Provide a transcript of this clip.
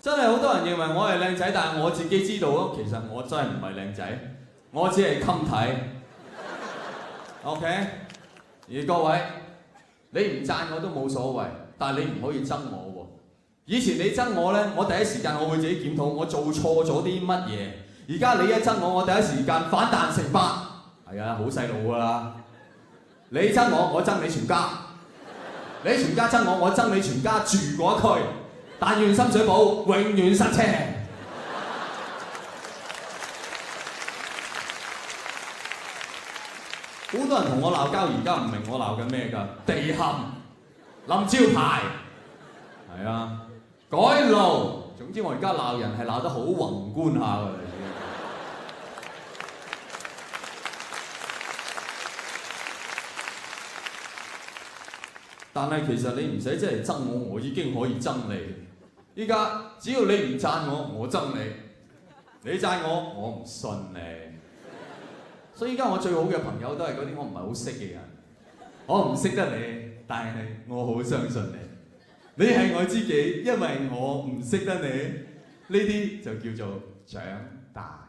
真係好多人認為我係靚仔，但係我自己知道咯，其實我真係唔係靚仔，我只係襟睇。OK， 而各位，你唔讚我都冇所謂，但係你唔可以憎我喎。以前你憎我咧，我第一時間我會自己檢討我做錯咗啲乜嘢。而家你一憎我，我第一時間反彈成百。係啊，好細路㗎啦。你憎我，我憎你全家。你全家憎我，我憎你全家住嗰一區。但願深水埗永遠塞車。好多人同我鬧交，而家唔明我鬧緊咩㗎？地陷、冧招牌，係啊，改路。總之我而家鬧人係鬧得好宏觀下㗎。但係其實你唔使真係憎我，我已經可以憎你。依家只要你唔讚我，我憎你；你讚我，我唔信你。所以依家我最好嘅朋友都係嗰啲我唔係好識嘅人。我唔識得你，但係我好相信你。你係我知己，因為我唔識得你。呢啲就叫做長大。